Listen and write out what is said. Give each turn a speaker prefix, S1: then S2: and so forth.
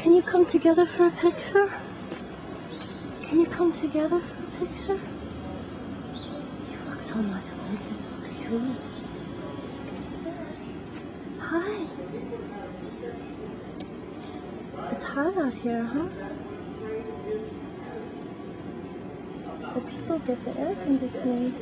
S1: Can you come together for a picture? Can you come together for a picture? You look so much like you're so cute. Hi. It's hot out here, huh? The people get the air conditioning.